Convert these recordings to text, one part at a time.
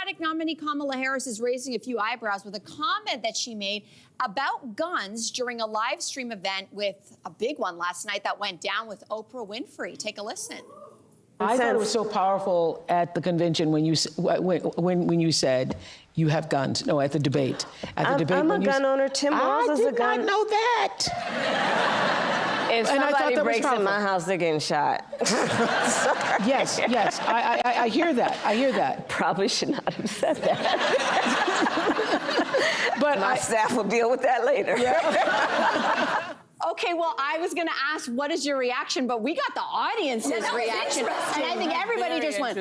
Democratic nominee Kamala Harris is raising a few eyebrows with a comment that she made about guns during a live stream event with a big one last night that went down with Oprah Winfrey. Take a listen. I thought it was so powerful at the convention when you said you have guns. No, at the debate. I'm a gun owner. Tim Walz is a gun. I did not know that. If somebody breaks in my house, they're getting shot. Yes, I hear that. I hear that. Probably should not have said that. But my staff will deal with that later. Yeah. Okay, well, I was going to ask, what is your reaction? But we got the audience's reaction. And I think everybody just went,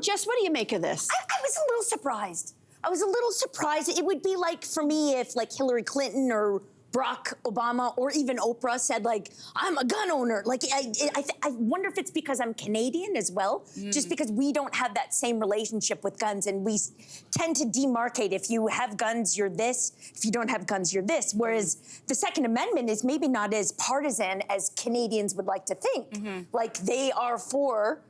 Jess, what do you make of this? I was a little surprised. I was a little surprised. It would be like, for me, if like Hillary Clinton or Barack Obama or even Oprah said, like, I'm a gun owner. Like, I wonder if it's because I'm Canadian as well, just because we don't have that same relationship with guns, and we tend to demarcate. If you have guns, you're this. If you don't have guns, you're this. Whereas the Second Amendment is maybe not as partisan as Canadians would like to think. Like, they are for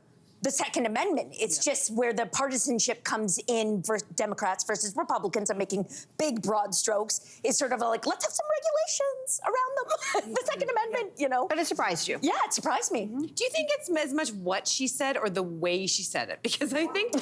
the Second Amendment. It's just where the partisanship comes in for Democrats versus Republicans. I'm making big, broad strokes. It's sort of like, let's have some regulations around them. The Second Amendment, you know. But it surprised you. Yeah, it surprised me. Do you think it's as much what she said or the way she said it? Because I think,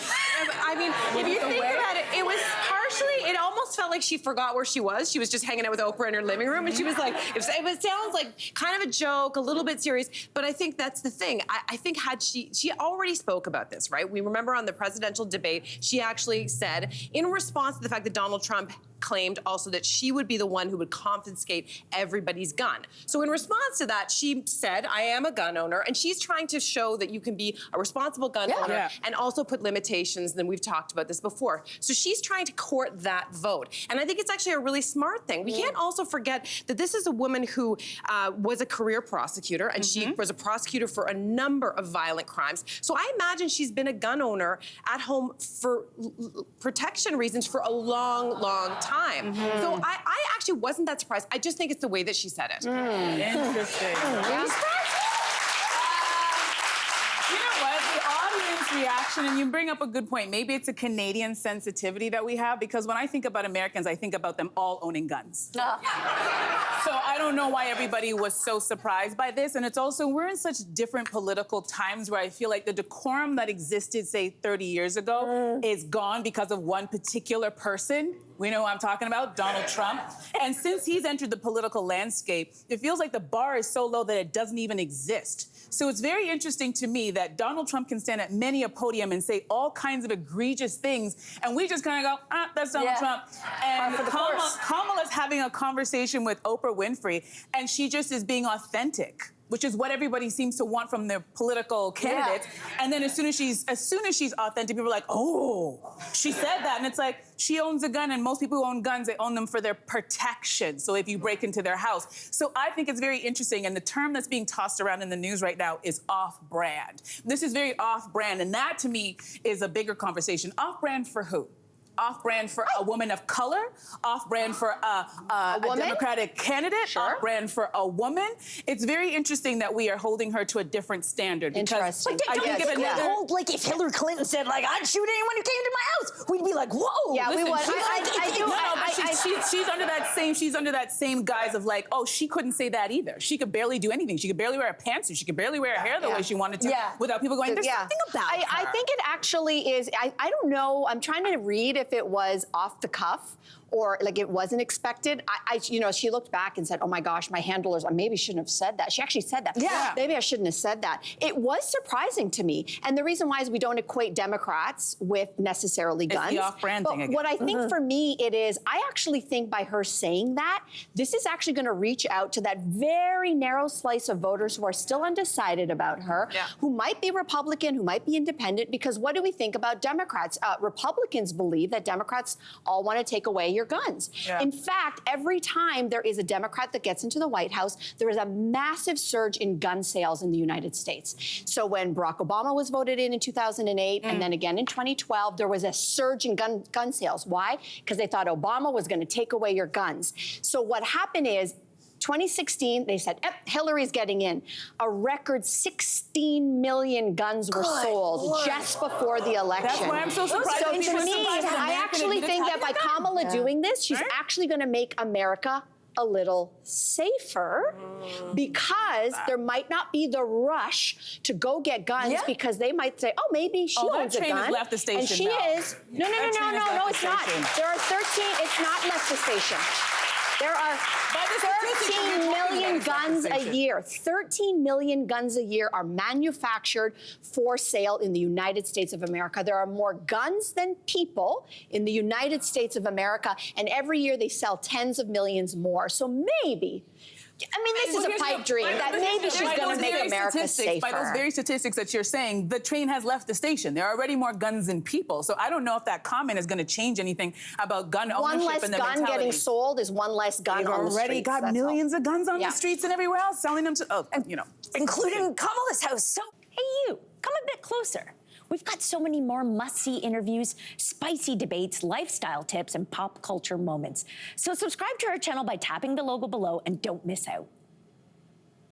I mean, if you think about it, it was partially, it almost felt like she forgot where she was. She was just hanging out with Oprah in her living room, and she was like, it sounds like kind of a joke, a little bit serious, but I think that's the thing. I think had she already spoke about this, right? We remember on the presidential debate, she actually said, in response to the fact that Donald Trump claimed also that she would be the one who would confiscate everybody's gun. So in response to that, she said, I am a gun owner, and she's trying to show that you can be a responsible gun owner and also put limitations, and we've talked about this before. So she's trying to court that vote. And I think it's actually a really smart thing. We can't also forget that this is a woman who was a career prosecutor, and she was a prosecutor for a number of violent crimes. So I imagine she's been a gun owner at home for protection reasons for a long, long time. So I actually wasn't that surprised. I just think it's the way that she said it. Interesting. You know what? The audience reaction, and you bring up a good point. Maybe it's a Canadian sensitivity that we have, because when I think about Americans, I think about them all owning guns. So I don't know why everybody was so surprised by this. And it's also, we're in such different political times where I feel like the decorum that existed, say, 30 years ago is gone because of one particular person. We know who I'm talking about, Donald Trump. And since he's entered the political landscape, it feels like the bar is so low that it doesn't even exist. So it's very interesting to me that Donald Trump can stand at many a podium and say all kinds of egregious things, and we just kind of go, that's Donald Trump. And Kamala's having a conversation with Oprah Winfrey, and she just is being authentic, which is what everybody seems to want from their political candidates. And then as soon as she's authentic, people are like, oh, she said that. And it's like, she owns a gun, and most people who own guns, they own them for their protection. So if you break into their house. So I think it's very interesting. And the term that's being tossed around in the news right now is off-brand. This is very off-brand. And that, to me, is a bigger conversation. Off-brand for who? Off-brand for a woman of color, off-brand for a Democratic candidate, off-brand for a woman. It's very interesting that we are holding her to a different standard. Interesting. But like if Hillary Clinton said, like, I'd shoot anyone who came to my house, we'd be like, whoa. Yeah, we would. She's under that same guise of like, oh, she couldn't say that either. She could barely do anything. She could barely wear a pantsuit. She could barely wear her hair the way she wanted to without people going, there's something about her. I think it actually is, I don't know, I'm trying to read if it was off the cuff or like it wasn't expected. You know, she looked back and said, oh my gosh, my handlers, I maybe shouldn't have said that. She actually said that. Yeah. Maybe I shouldn't have said that. It was surprising to me. And the reason why is we don't equate Democrats with necessarily guns. It's the off-brand thing again. What I think for me it is, I actually think by her saying that, this is actually gonna reach out to that very narrow slice of voters who are still undecided about her, who might be Republican, who might be independent, because what do we think about Democrats? Republicans believe that Democrats all wanna take away your guns. In fact, every time there is a Democrat that gets into the White House, there is a massive surge in gun sales in the United States. So when Barack Obama was voted in 2008, and then again in 2012, there was a surge in gun sales. Why? Because they thought Obama was going to take away your guns. So what happened is, 2016, they said, Hillary's getting in. A record 16 million guns were sold just before the election. That's why I'm so surprised. So that people to are me, surprised that I American actually admits think that having by a gun. Kamala doing this, she's Right? actually going to make America a little safer because there might not be the rush to go get guns because they might say, oh, maybe she owns a train gun. has left the station and she now. is. No, That train has left it's the not. station. There are 13, it's not left the station. There are By the statistics, 13 you're talking million about guns left the a station. year. 13 million guns a year are manufactured for sale in the United States of America. There are more guns than people in the United States of America, and every year they sell tens of millions more. So maybe, I mean, this is a pipe dream that maybe she's going to make America safer. By those very statistics that you're saying, the train has left the station. There are already more guns than people. So I don't know if that comment is going to change anything about gun ownership One less and the gun mentality. getting sold is one less gun They've on the streets. already got That's millions all. of guns on Yeah. the streets and everywhere else, selling them to, Including Kamala's house. So, hey, you, come a bit closer. We've got so many more must-see interviews, spicy debates, lifestyle tips, and pop culture moments. So subscribe to our channel by tapping the logo below and don't miss out.